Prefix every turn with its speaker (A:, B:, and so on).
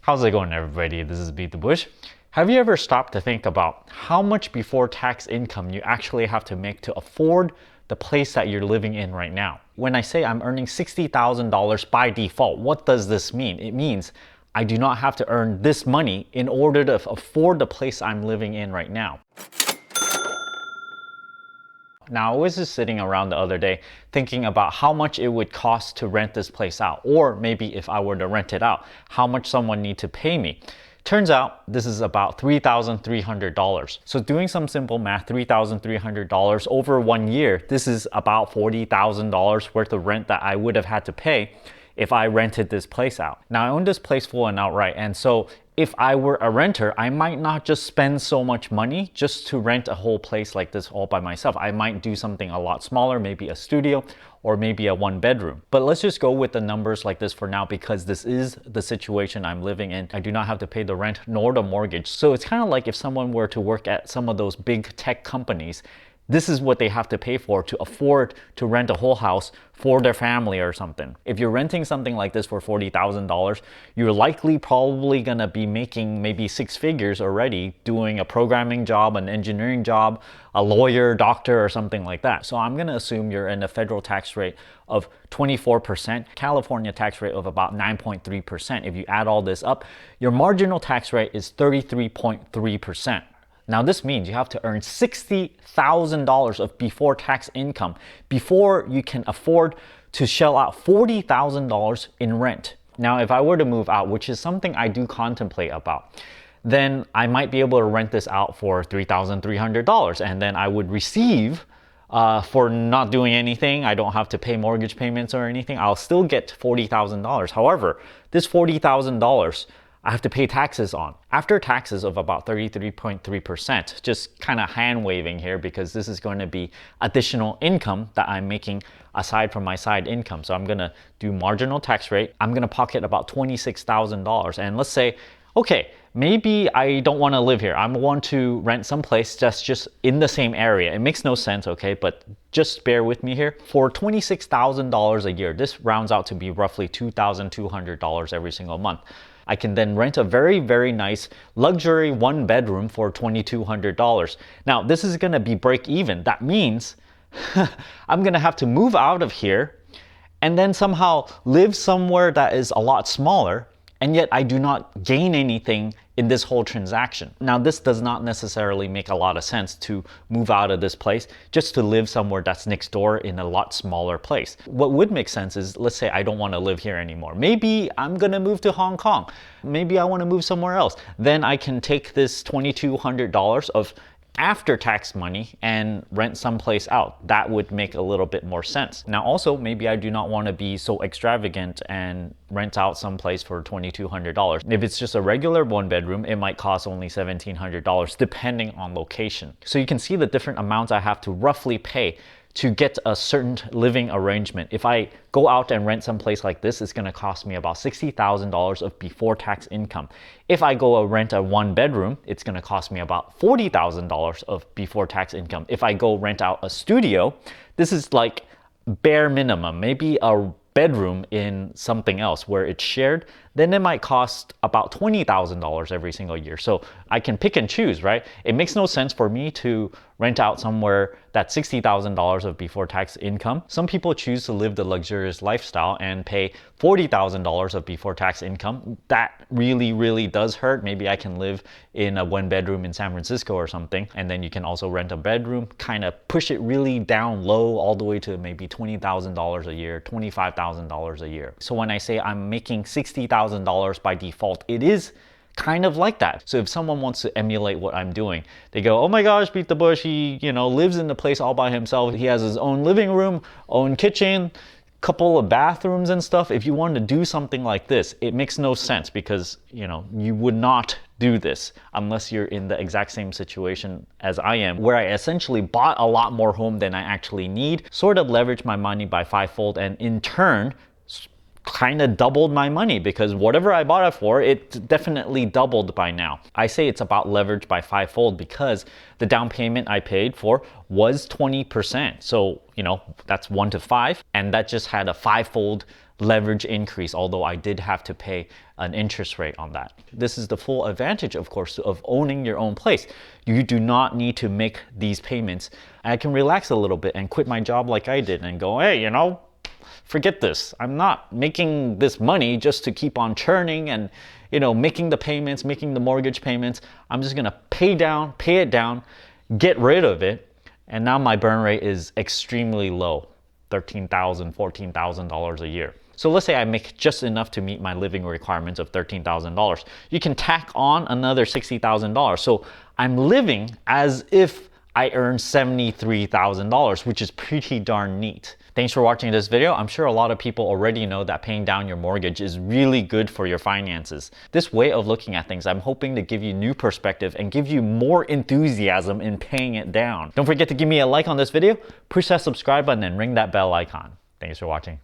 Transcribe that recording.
A: How's it going, everybody? This is BeatTheBush. Have you ever stopped to think about how much before tax income you actually have to make to afford the place that you're living in right now? When I say I'm earning $60,000 by default, what does this mean? It means I do not have to earn this money in order to afford the place I'm living in right now. Now, I was just sitting around the other day thinking about how much it would cost to rent this place out, or maybe if I were to rent it out, how much someone need to pay me. Turns out this is about $3,300. So doing some simple math, $3,300 over 1 year, this is about $40,000 worth of rent that I would have had to pay if I rented this place out. Now, I own this place full and outright, and so if I were a renter, I might not just spend so much money just to rent a whole place like this all by myself. I might do something a lot smaller, maybe a studio or maybe a 1-bedroom. But let's just go with the numbers like this for now because this is the situation I'm living in. I do not have to pay the rent nor the mortgage. So it's kind of like if someone were to work at some of those big tech companies, this is what they have to pay for to afford to rent a whole house for their family or something. If you're renting something like this for $40,000, you're likely probably gonna be making maybe 6 figures already doing a programming job, an engineering job, a lawyer, doctor, or something like that. So I'm gonna assume you're in a federal tax rate of 24%, California tax rate of about 9.3%. If you add all this up, your marginal tax rate is 33.3%. Now this means you have to earn $60,000 of before tax income before you can afford to shell out $40,000 in rent. Now if I were to move out, which is something I do contemplate about, then I might be able to rent this out for $3,300 and then I would receive for not doing anything. I don't have to pay mortgage payments or anything. I'll still get $40,000. However, this $40,000 I have to pay taxes on. After taxes of about 33.3%, just kind of hand waving here because this is going to be additional income that I'm making aside from my side income. So I'm gonna do marginal tax rate. I'm gonna pocket about $26,000. And let's say, okay, maybe I don't wanna live here. I want to rent someplace that's just in the same area. It makes no sense, okay? But just bear with me here. For $26,000 a year, this rounds out to be roughly $2,200 every single month. I can then rent a very, very nice luxury 1-bedroom for $2,200. Now, this is gonna be break even. That means I'm gonna have to move out of here and then somehow live somewhere that is a lot smaller, and yet I do not gain anything in this whole transaction. Now, this does not necessarily make a lot of sense to move out of this place just to live somewhere that's next door in a lot smaller place. What would make sense is, let's say I don't want to live here anymore. Maybe I'm gonna move to Hong Kong. Maybe I want to move somewhere else. Then I can take this $2,200 of after-tax money and rent someplace out. That would make a little bit more sense. Now also, maybe I do not want to be so extravagant and rent out someplace for $2,200. If it's just a regular 1-bedroom, it might cost only $1,700 depending on location. So you can see the different amounts I have to roughly pay to get a certain living arrangement. If I go out and rent someplace like this, it's gonna cost me about $60,000 of before tax income. If I go rent a 1-bedroom, it's gonna cost me about $40,000 of before tax income. If I go rent out a studio, this is like bare minimum, maybe a bedroom in something else where it's shared, then it might cost about $20,000 every single year. So I can pick and choose, right? It makes no sense for me to rent out somewhere that's $60,000 of before tax income. Some people choose to live the luxurious lifestyle and pay $40,000 of before tax income. That really, really does hurt. Maybe I can live in a 1-bedroom in San Francisco or something, and then you can also rent a bedroom, kind of push it really down low all the way to maybe $20,000 a year, $25,000 a year. So when I say I'm making $60,000 by default, it is kind of like that. So if someone wants to emulate what I'm doing, they go, oh my gosh, BeatTheBush, he lives in the place all by himself. He has his own living room, own kitchen, couple of bathrooms and stuff. If you want to do something like this, it makes no sense because you would not do this unless you're in the exact same situation as I am, where I essentially bought a lot more home than I actually need, sort of leveraged my money by 5-fold, and in turn kind of doubled my money because whatever I bought it for, it definitely doubled by now. I say it's about leverage by 5-fold because the down payment I paid for was 20%. So, that's 1 to 5, and that just had a 5-fold leverage increase, although I did have to pay an interest rate on that. This is the full advantage, of course, of owning your own place. You do not need to make these payments. I can relax a little bit and quit my job like I did and go, hey, forget this. I'm not making this money just to keep on churning and, making the payments, making the mortgage payments. I'm just gonna pay it down, get rid of it. And now my burn rate is extremely low, $13,000, $14,000 a year. So let's say I make just enough to meet my living requirements of $13,000. You can tack on another $60,000. So I'm living as if I earn $73,000, which is pretty darn neat. Thanks for watching this video. I'm sure a lot of people already know that paying down your mortgage is really good for your finances. This way of looking at things, I'm hoping to give you new perspective and give you more enthusiasm in paying it down. Don't forget to give me a like on this video, push that subscribe button, and ring that bell icon. Thanks for watching.